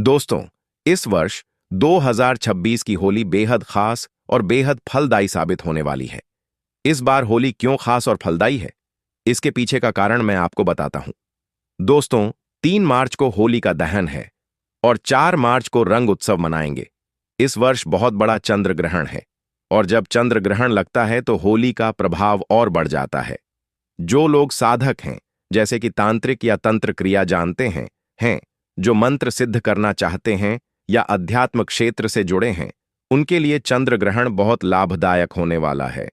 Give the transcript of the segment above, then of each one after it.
दोस्तों, इस वर्ष 2026 की होली बेहद खास और बेहद फलदायी साबित होने वाली है। इस बार होली क्यों खास और फलदायी है, इसके पीछे का कारण मैं आपको बताता हूं। दोस्तों, 3 मार्च को होली का दहन है और 4 मार्च को रंग उत्सव मनाएंगे। इस वर्ष बहुत बड़ा चंद्र ग्रहण है और जब चंद्र ग्रहण लगता है तो होली का प्रभाव और बढ़ जाता है। जो लोग साधक हैं, जैसे कि तांत्रिक या तंत्र क्रिया जानते हैं, जो मंत्र सिद्ध करना चाहते हैं या अध्यात्म क्षेत्र से जुड़े हैं, उनके लिए चंद्र ग्रहण बहुत लाभदायक होने वाला है।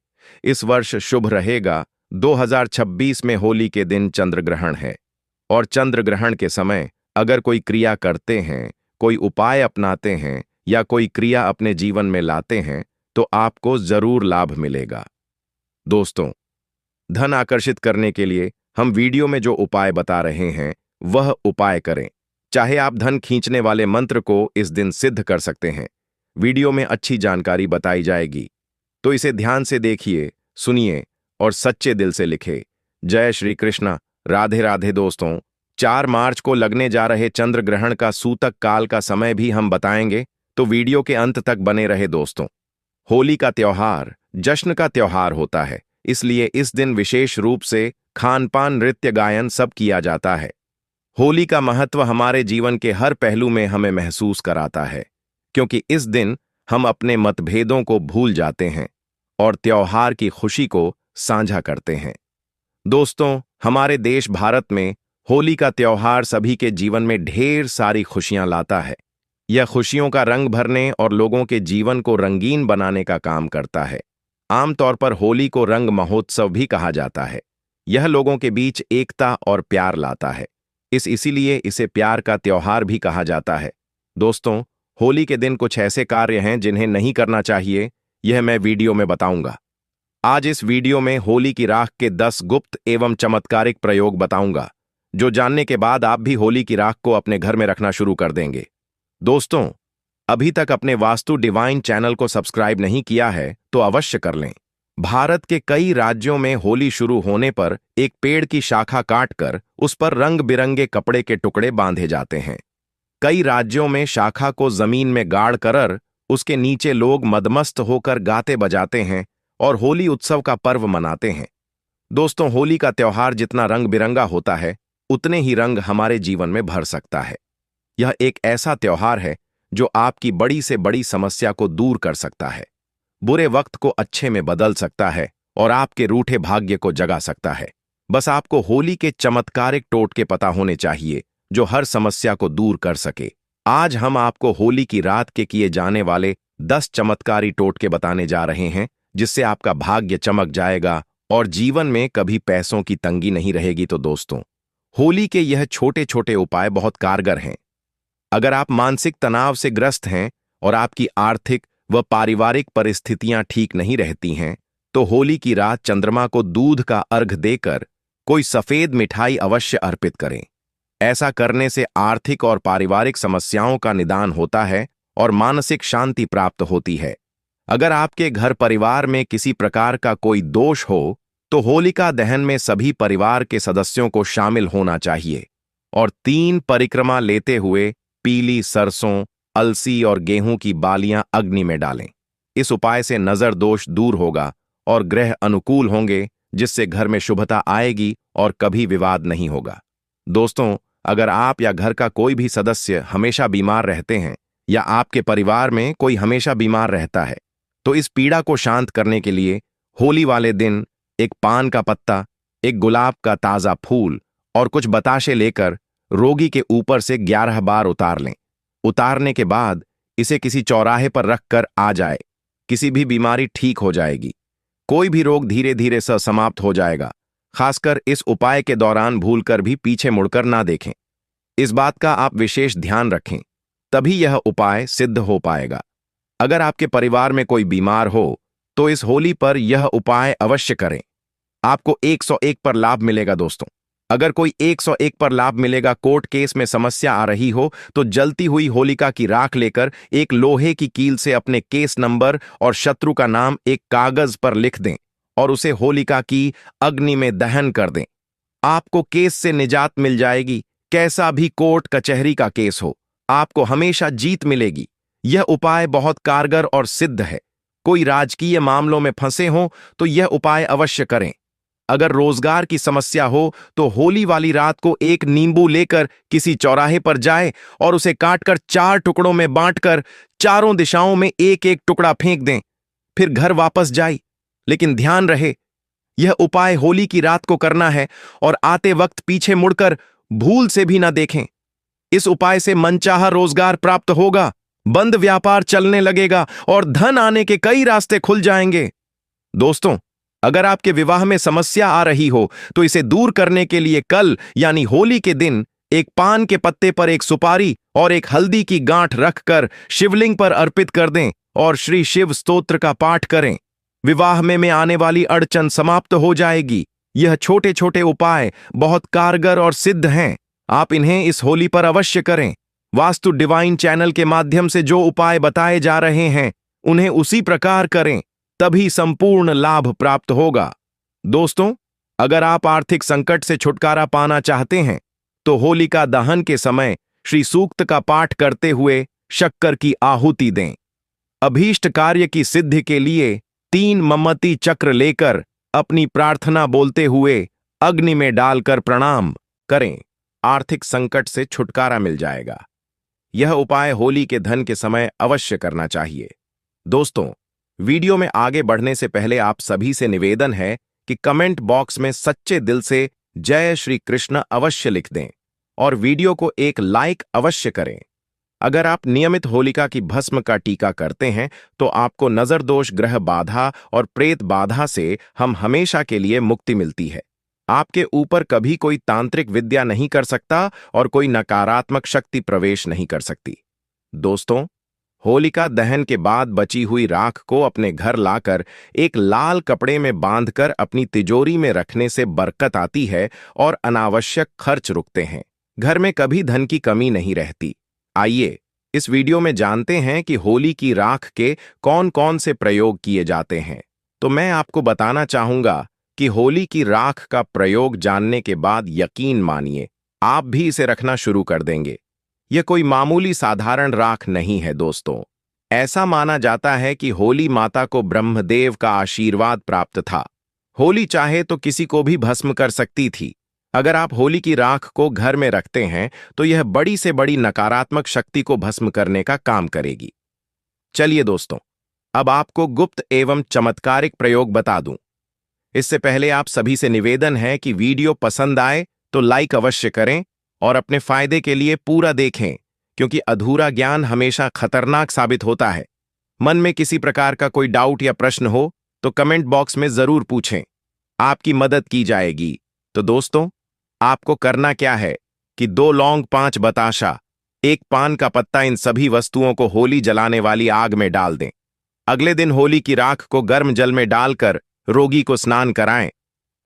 इस वर्ष शुभ रहेगा। 2026 में होली के दिन चंद्र ग्रहण है और चंद्र ग्रहण के समय अगर कोई क्रिया करते हैं, कोई उपाय अपनाते हैं या कोई क्रिया अपने जीवन में लाते हैं तो आपको जरूर लाभ मिलेगा। दोस्तों, धन आकर्षित करने के लिए हम वीडियो में जो उपाय बता रहे हैं वह उपाय करें। चाहे आप धन खींचने वाले मंत्र को इस दिन सिद्ध कर सकते हैं। वीडियो में अच्छी जानकारी बताई जाएगी, तो इसे ध्यान से देखिए, सुनिए और सच्चे दिल से लिखे। जय श्री कृष्णा, राधे राधे। दोस्तों, 4 मार्च को लगने जा रहे चंद्र ग्रहण का सूतक काल का समय भी हम बताएंगे, तो वीडियो के अंत तक बने रहे। दोस्तों, होली का त्योहार जश्न का त्योहार होता है, इसलिए इस दिन विशेष रूप से खान पान, नृत्य, गायन सब किया जाता है। होली का महत्व हमारे जीवन के हर पहलू में हमें महसूस कराता है, क्योंकि इस दिन हम अपने मतभेदों को भूल जाते हैं और त्योहार की खुशी को साझा करते हैं। दोस्तों, हमारे देश भारत में होली का त्योहार सभी के जीवन में ढेर सारी खुशियां लाता है। यह खुशियों का रंग भरने और लोगों के जीवन को रंगीन बनाने का काम करता है। आमतौर पर होली को रंग महोत्सव भी कहा जाता है। यह लोगों के बीच एकता और प्यार लाता है। इसीलिए इसे प्यार का त्योहार भी कहा जाता है। दोस्तों, होली के दिन कुछ ऐसे कार्य हैं जिन्हें नहीं करना चाहिए, यह मैं वीडियो में बताऊंगा। आज इस वीडियो में होली की राख के 10 गुप्त एवं चमत्कारिक प्रयोग बताऊंगा, जो जानने के बाद आप भी होली की राख को अपने घर में रखना शुरू कर देंगे। दोस्तों, अभी तक अपने वास्तु डिवाइन चैनल को सब्सक्राइब नहीं किया है तो अवश्य कर लें। भारत के कई राज्यों में होली शुरू होने पर एक पेड़ की शाखा काटकर उस पर रंग बिरंगे कपड़े के टुकड़े बांधे जाते हैं। कई राज्यों में शाखा को जमीन में गाड़ कर उसके नीचे लोग मदमस्त होकर गाते बजाते हैं और होली उत्सव का पर्व मनाते हैं। दोस्तों, होली का त्योहार जितना रंग बिरंगा होता है, उतने ही रंग हमारे जीवन में भर सकता है। यह एक ऐसा त्योहार है जो आपकी बड़ी से बड़ी समस्या को दूर कर सकता है, बुरे वक्त को अच्छे में बदल सकता है और आपके रूठे भाग्य को जगा सकता है। बस आपको होली के चमत्कारिक टोटके पता होने चाहिए जो हर समस्या को दूर कर सके। आज हम आपको होली की रात के किए जाने वाले 10 चमत्कारी टोटके बताने जा रहे हैं, जिससे आपका भाग्य चमक जाएगा और जीवन में कभी पैसों की तंगी नहीं रहेगी। तो दोस्तों, होली के यह छोटे छोटे उपाय बहुत कारगर हैं। अगर आप मानसिक तनाव से ग्रस्त हैं और आपकी आर्थिक व पारिवारिक परिस्थितियां ठीक नहीं रहती हैं, तो होली की रात चंद्रमा को दूध का अर्घ देकर कोई सफेद मिठाई अवश्य अर्पित करें। ऐसा करने से आर्थिक और पारिवारिक समस्याओं का निदान होता है और मानसिक शांति प्राप्त होती है। अगर आपके घर परिवार में किसी प्रकार का कोई दोष हो तो होलिका दहन में सभी परिवार के सदस्यों को शामिल होना चाहिए और 3 परिक्रमा लेते हुए पीली सरसों, अलसी और गेहूं की बालियां अग्नि में डालें। इस उपाय से नजर दोष दूर होगा और ग्रह अनुकूल होंगे, जिससे घर में शुभता आएगी और कभी विवाद नहीं होगा। दोस्तों, अगर आप या घर का कोई भी सदस्य हमेशा बीमार रहते हैं या आपके परिवार में कोई हमेशा बीमार रहता है, तो इस पीड़ा को शांत करने के लिए होली वाले दिन एक पान का पत्ता, एक गुलाब का ताजा फूल और कुछ बताशे लेकर रोगी के ऊपर से 11 बार उतार लें। उतारने के बाद इसे किसी चौराहे पर रखकर आ जाए। किसी भी बीमारी ठीक हो जाएगी। कोई भी रोग धीरे धीरे समाप्त हो जाएगा। खासकर इस उपाय के दौरान भूलकर भी पीछे मुड़कर ना देखें। इस बात का आप विशेष ध्यान रखें, तभी यह उपाय सिद्ध हो पाएगा। अगर आपके परिवार में कोई बीमार हो तो इस होली पर यह उपाय अवश्य करें। आपको 101 पर लाभ मिलेगा। दोस्तों, अगर कोई 101 पर लाभ मिलेगा, कोर्ट केस में समस्या आ रही हो, तो जलती हुई होलिका की राख लेकर एक लोहे की कील से अपने केस नंबर और शत्रु का नाम एक कागज पर लिख दें और उसे होलिका की अग्नि में दहन कर दें। आपको केस से निजात मिल जाएगी। कैसा भी कोर्ट कचहरी का केस हो, आपको हमेशा जीत मिलेगी। यह उपाय बहुत कारगर और सिद्ध है। कोई राजकीय मामलों में फंसे हों तो यह उपाय अवश्य करें। अगर रोजगार की समस्या हो तो होली वाली रात को एक नींबू लेकर किसी चौराहे पर जाए और उसे काटकर 4 टुकड़ों में बांटकर चारों दिशाओं में एक एक टुकड़ा फेंक दें। फिर घर वापस जाए। लेकिन ध्यान रहे, यह उपाय होली की रात को करना है और आते वक्त पीछे मुड़कर भूल से भी ना देखें। इस उपाय से मनचाहा रोजगार प्राप्त होगा, बंद व्यापार चलने लगेगा और धन आने के कई रास्ते खुल जाएंगे। दोस्तों, अगर आपके विवाह में समस्या आ रही हो तो इसे दूर करने के लिए कल यानी होली के दिन एक पान के पत्ते पर एक सुपारी और एक हल्दी की गांठ रखकर शिवलिंग पर अर्पित कर दें और श्री शिव स्तोत्र का पाठ करें। विवाह में आने वाली अड़चन समाप्त हो जाएगी। यह छोटे छोटे उपाय बहुत कारगर और सिद्ध हैं। आप इन्हें इस होली पर अवश्य करें। वास्तु डिवाइन चैनल के माध्यम से जो उपाय बताए जा रहे हैं उन्हें उसी प्रकार करें, तभी संपूर्ण लाभ प्राप्त होगा। दोस्तों, अगर आप आर्थिक संकट से छुटकारा पाना चाहते हैं तो होलिका दहन के समय श्री सूक्त का पाठ करते हुए शक्कर की आहुति दें। अभीष्ट कार्य की सिद्धि के लिए 3 मोमबत्ती चक्र लेकर अपनी प्रार्थना बोलते हुए अग्नि में डालकर प्रणाम करें। आर्थिक संकट से छुटकारा मिल जाएगा। यह उपाय होली के धन के समय अवश्य करना चाहिए। दोस्तों, वीडियो में आगे बढ़ने से पहले आप सभी से निवेदन है कि कमेंट बॉक्स में सच्चे दिल से जय श्री कृष्ण अवश्य लिख दें और वीडियो को एक लाइक अवश्य करें। अगर आप नियमित होलिका की भस्म का टीका करते हैं तो आपको नजर दोष, ग्रह बाधा और प्रेत बाधा से हम हमेशा के लिए मुक्ति मिलती है। आपके ऊपर कभी कोई तांत्रिक विद्या नहीं कर सकता और कोई नकारात्मक शक्ति प्रवेश नहीं कर सकती। दोस्तों, होलिका दहन के बाद बची हुई राख को अपने घर लाकर एक लाल कपड़े में बांधकर अपनी तिजोरी में रखने से बरकत आती है और अनावश्यक खर्च रुकते हैं। घर में कभी धन की कमी नहीं रहती। आइए इस वीडियो में जानते हैं कि होली की राख के कौन कौन से प्रयोग किए जाते हैं। तो मैं आपको बताना चाहूंगा कि होली की राख का प्रयोग जानने के बाद यकीन मानिए आप भी इसे रखना शुरू कर देंगे। यह कोई मामूली साधारण राख नहीं है दोस्तों। ऐसा माना जाता है कि होली माता को ब्रह्मदेव का आशीर्वाद प्राप्त था। होली चाहे तो किसी को भी भस्म कर सकती थी। अगर आप होली की राख को घर में रखते हैं तो यह बड़ी से बड़ी नकारात्मक शक्ति को भस्म करने का काम करेगी। चलिए दोस्तों, अब आपको गुप्त एवं चमत्कारिक प्रयोग बता दूं। इससे पहले आप सभी से निवेदन है कि वीडियो पसंद आए तो लाइक अवश्य करें और अपने फायदे के लिए पूरा देखें, क्योंकि अधूरा ज्ञान हमेशा खतरनाक साबित होता है। मन में किसी प्रकार का कोई डाउट या प्रश्न हो तो कमेंट बॉक्स में जरूर पूछें, आपकी मदद की जाएगी। तो दोस्तों, आपको करना क्या है कि 2 लौंग, 5 बताशा, 1 पान का पत्ता, इन सभी वस्तुओं को होली जलाने वाली आग में डाल दें। अगले दिन होली की राख को गर्म जल में डालकर रोगी को स्नान कराएं।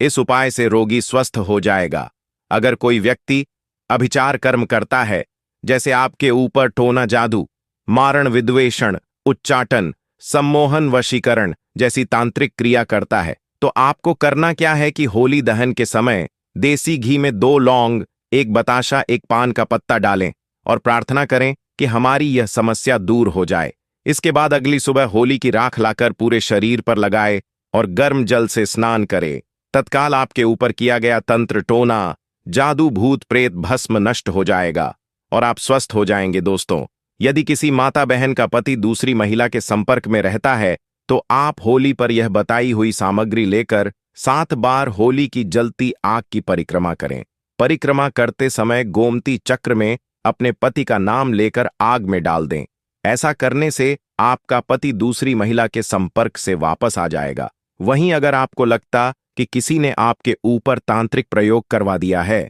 इस उपाय से रोगी स्वस्थ हो जाएगा। अगर कोई व्यक्ति अभिचार कर्म करता है, जैसे आपके ऊपर टोना जादू, मारण, विद्वेषण, उच्चाटन, सम्मोहन, वशीकरण जैसी तांत्रिक क्रिया करता है, तो आपको करना क्या है कि होली दहन के समय देसी घी में 2 लौंग, 1 बताशा, 1 पान का पत्ता डालें और प्रार्थना करें कि हमारी यह समस्या दूर हो जाए। इसके बाद अगली सुबह होली की राख लाकर पूरे शरीर पर लगाए और गर्म जल से स्नान करें। तत्काल आपके ऊपर किया गया तंत्र, टोना, जादू, भूत प्रेत भस्म नष्ट हो जाएगा और आप स्वस्थ हो जाएंगे। दोस्तों, यदि किसी माता बहन का पति दूसरी महिला के संपर्क में रहता है तो आप होली पर यह बताई हुई सामग्री लेकर 7 बार होली की जलती आग की परिक्रमा करें। परिक्रमा करते समय गोमती चक्र में अपने पति का नाम लेकर आग में डाल दें। ऐसा करने से आपका पति दूसरी महिला के संपर्क से वापस आ जाएगा। वहीं अगर आपको लगता कि किसी ने आपके ऊपर तांत्रिक प्रयोग करवा दिया है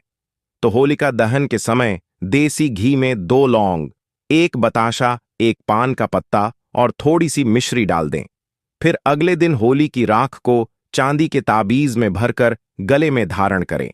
तो होलिका दहन के समय देसी घी में 2 लौंग, 1 बताशा, 1 पान का पत्ता और थोड़ी सी मिश्री डाल दें। फिर अगले दिन होली की राख को चांदी के ताबीज में भरकर गले में धारण करें।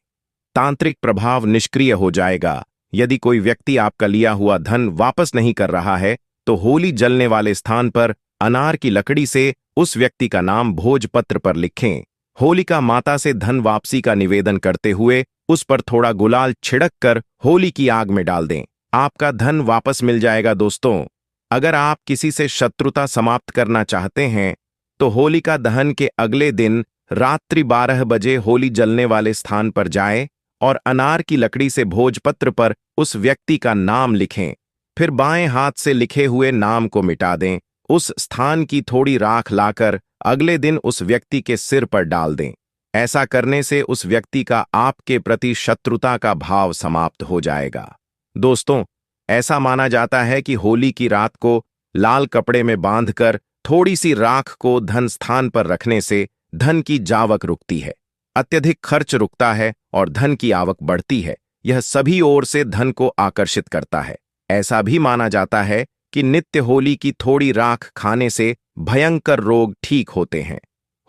तांत्रिक प्रभाव निष्क्रिय हो जाएगा। यदि कोई व्यक्ति आपका लिया हुआ धन वापस नहीं कर रहा है तो होली जलने वाले स्थान पर अनार की लकड़ी से उस व्यक्ति का नाम भोजपत्र पर लिखें। होलिका माता से धन वापसी का निवेदन करते हुए उस पर थोड़ा गुलाल छिड़क कर होली की आग में डाल दें। आपका धन वापस मिल जाएगा। दोस्तों, अगर आप किसी से शत्रुता समाप्त करना चाहते हैं तो होलिका दहन के अगले दिन रात्रि 12 बजे होली जलने वाले स्थान पर जाएं और अनार की लकड़ी से भोजपत्र पर उस व्यक्ति का नाम लिखें। फिर बाएं हाथ से लिखे हुए नाम को मिटा दें। उस स्थान की थोड़ी राख लाकर अगले दिन उस व्यक्ति के सिर पर डाल दें। ऐसा करने से उस व्यक्ति का आपके प्रति शत्रुता का भाव समाप्त हो जाएगा। दोस्तों, ऐसा माना जाता है कि होली की रात को लाल कपड़े में बांधकर थोड़ी सी राख को धन स्थान पर रखने से धन की जावक रुकती है, अत्यधिक खर्च रुकता है और धन की आवक बढ़ती है। यह सभी ओर से धन को आकर्षित करता है। ऐसा भी माना जाता है कि नित्य होली की थोड़ी राख खाने से भयंकर रोग ठीक होते हैं।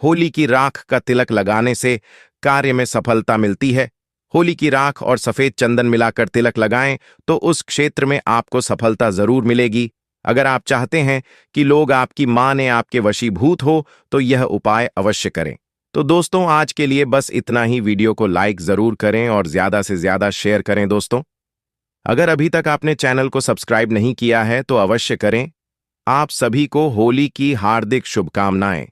होली की राख का तिलक लगाने से कार्य में सफलता मिलती है। होली की राख और सफेद चंदन मिलाकर तिलक लगाएं तो उस क्षेत्र में आपको सफलता जरूर मिलेगी। अगर आप चाहते हैं कि लोग आपकी माने आपके वशीभूत हो तो यह उपाय अवश्य करें। तो दोस्तों, आज के लिए बस इतना ही। वीडियो को लाइक जरूर करें और ज्यादा से ज्यादा शेयर करें। दोस्तों, अगर अभी तक आपने चैनल को सब्सक्राइब नहीं किया है तो अवश्य करें। आप सभी को होली की हार्दिक शुभकामनाएं।